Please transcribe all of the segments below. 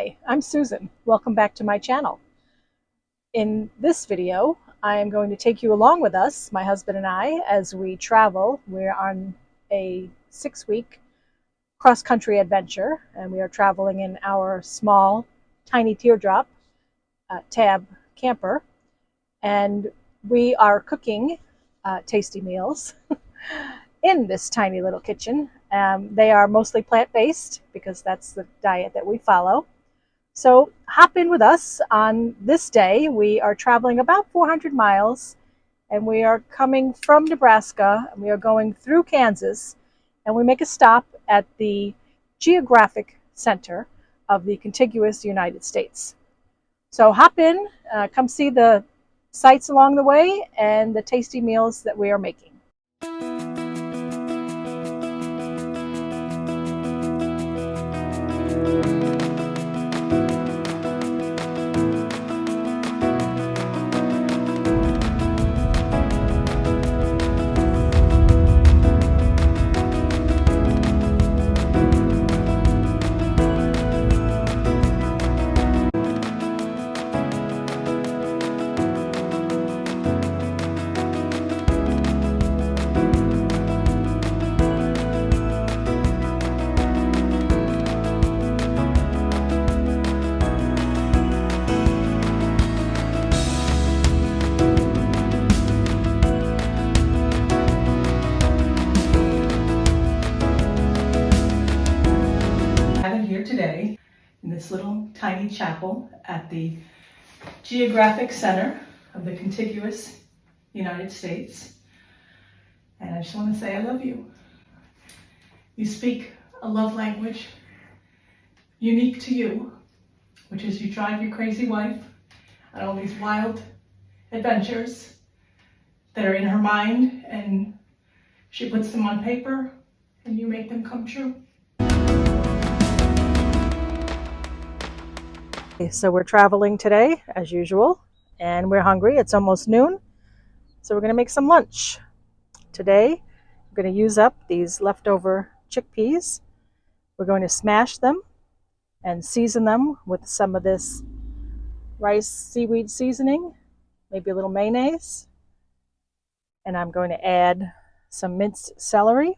Hi, I'm Susan. Welcome back to my channel. In this video, I am going to take you along with us, my husband and I, as we travel. We're on a 6-week cross-country adventure, and we are traveling in our small, tiny teardrop tab camper, and we are cooking tasty meals in this tiny little kitchen. They are mostly plant-based because that's the diet that we follow. So hop in with us on this day. We are traveling about 400 miles, and we are coming from Nebraska, and we are going through Kansas, and we make a stop at the geographic center of the contiguous United States. So hop in, come see the sights along the way and the tasty meals that we are making. Here today in this little tiny chapel at the geographic center of the contiguous United States. And I just want to say I love you. You speak a love language unique to you, which is you drive your crazy wife on all these wild adventures that are in her mind, and she puts them on paper and you make them come true. So we're traveling today as usual, and we're hungry. It's almost noon, so we're going to make some lunch. Today we're going to use up these leftover chickpeas. We're going to smash them and season them with some of this rice seaweed seasoning, maybe a little mayonnaise, and I'm going to add some minced celery.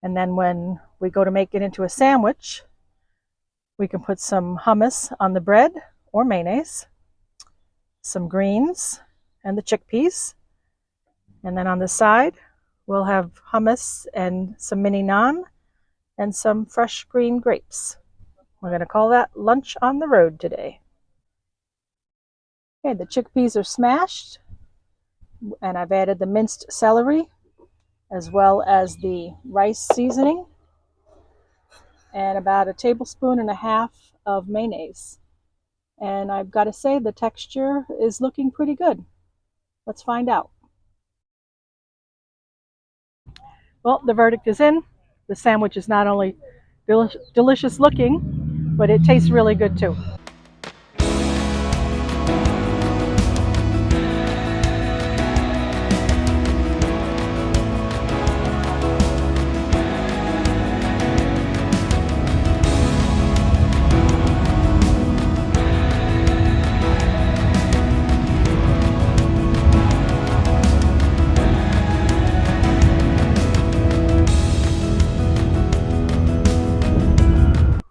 And then when we go to make it into a sandwich, we can put some hummus on the bread or mayonnaise, some greens and the chickpeas, and then on the side we'll have hummus and some mini naan and some fresh green grapes. We're going to call that lunch on the road today. Okay, the chickpeas are smashed, and I've added the minced celery as well as the rice seasoning and about 1.5 tablespoons of mayonnaise. And I've got to say the texture is looking pretty good. Let's find out. Well, the verdict is in. The sandwich is not only delicious looking, but it tastes really good too.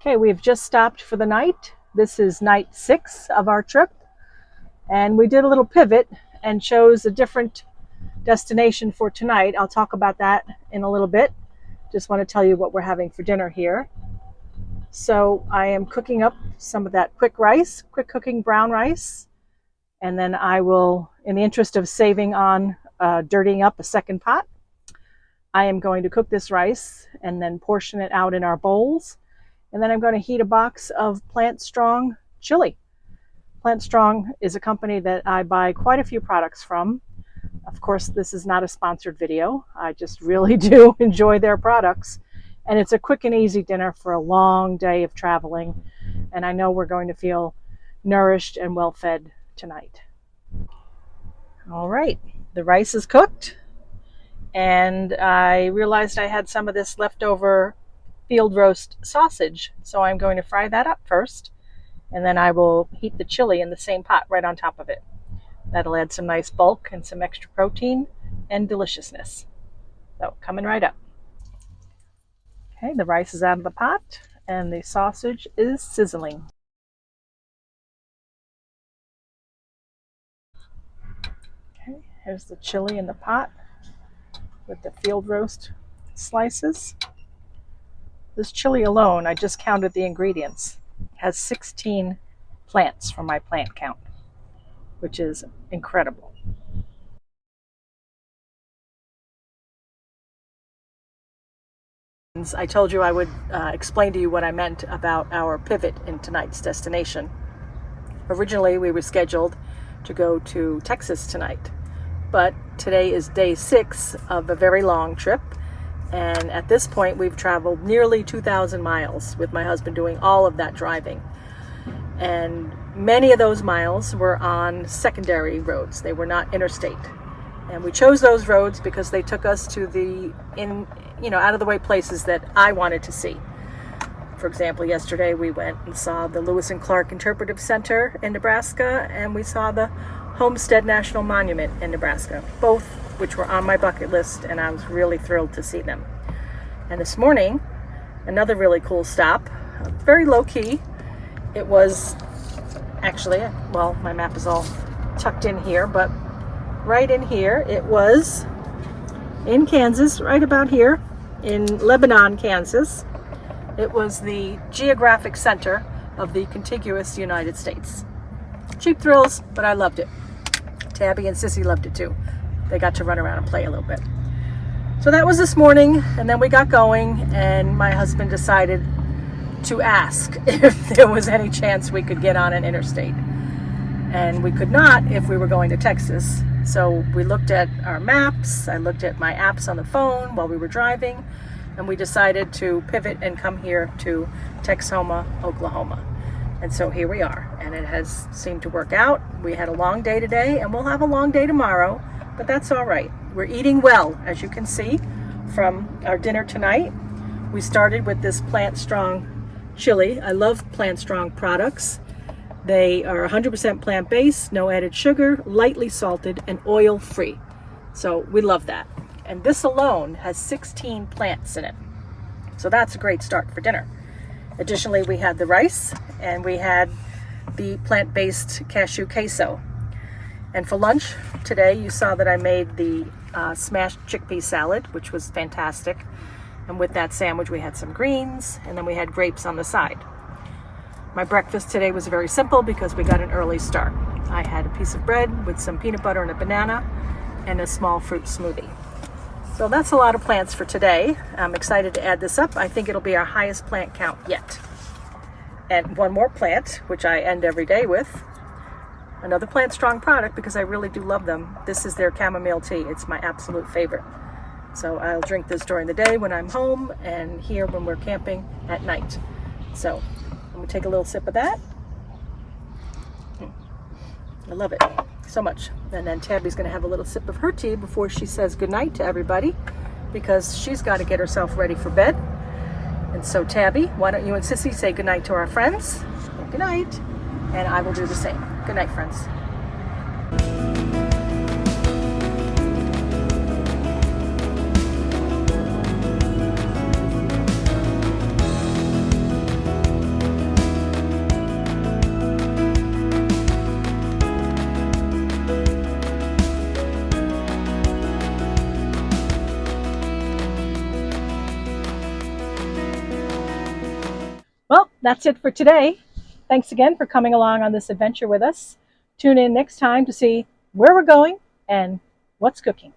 Okay, we've just stopped for the night. This is night 6 of our trip, and we did a little pivot and chose a different destination for tonight. I'll talk about that in a little bit. Just want to tell you what we're having for dinner here. So I am cooking up some of that quick cooking brown rice, and then I will, in the interest of saving on dirtying up a second pot, I am going to cook this rice and then portion it out in our bowls. And then I'm going to heat a box of Plant Strong chili. Plant Strong is a company that I buy quite a few products from. Of course, this is not a sponsored video. I just really do enjoy their products. And it's a quick and easy dinner for a long day of traveling. And I know we're going to feel nourished and well fed tonight. All right, the rice is cooked. And I realized I had some of this leftover field roast sausage. So I'm going to fry that up first, and then I will heat the chili in the same pot right on top of it. That'll add some nice bulk and some extra protein and deliciousness. So coming right up. Okay, the rice is out of the pot and the sausage is sizzling. Okay, here's the chili in the pot with the field roast slices. This chili alone, I just counted the ingredients, has 16 plants from my plant count, which is incredible. I told you I would explain to you what I meant about our pivot in tonight's destination. Originally, we were scheduled to go to Texas tonight, but today is day 6 of a very long trip, and at this point we've traveled nearly 2,000 miles with my husband doing all of that driving. And many of those miles were on secondary roads. They were not interstate. And we chose those roads because they took us to the out of the way places that I wanted to see. For example, yesterday we went and saw the Lewis and Clark Interpretive Center in Nebraska, and we saw the Homestead National Monument in Nebraska, both which were on my bucket list, and I was really thrilled to see them. And this morning, another really cool stop, very low key. It was actually, well, my map is all tucked in here, but right in here, it was in Kansas, right about here, in Lebanon, Kansas. It was the geographic center of the contiguous United States. Cheap thrills, but I loved it. Tabby and Sissy loved it too. They got to run around and play a little bit. So that was this morning, and then we got going, and my husband decided to ask if there was any chance we could get on an interstate. And we could not if we were going to Texas. So we looked at our maps, I looked at my apps on the phone while we were driving, and we decided to pivot and come here to Texoma, Oklahoma. And so here we are, and it has seemed to work out. We had a long day today, and we'll have a long day tomorrow, but that's all right. We're eating well, as you can see from our dinner tonight. We started with this Plant Strong chili. I love Plant Strong products. They are 100% plant-based, no added sugar, lightly salted, and oil-free. So we love that. And this alone has 16 plants in it. So that's a great start for dinner. Additionally, we had the rice, and we had the plant-based cashew queso. And for lunch today, you saw that I made the smashed chickpea salad, which was fantastic. And with that sandwich, we had some greens, and then we had grapes on the side. My breakfast today was very simple because we got an early start. I had a piece of bread with some peanut butter and a banana and a small fruit smoothie. So that's a lot of plants for today. I'm excited to add this up. I think it'll be our highest plant count yet. And one more plant, which I end every day with. Another Plant Strong product because I really do love them. This is their chamomile tea. It's my absolute favorite. So I'll drink this during the day when I'm home and here when we're camping at night. So I'm going to take a little sip of that. I love it so much. And then Tabby's going to have a little sip of her tea before she says goodnight to everybody because she's got to get herself ready for bed. And so Tabby, why don't you and Sissy say goodnight to our friends? Good night. And I will do the same. Good night, friends. Well, that's it for today. Thanks again for coming along on this adventure with us. Tune in next time to see where we're going and what's cooking.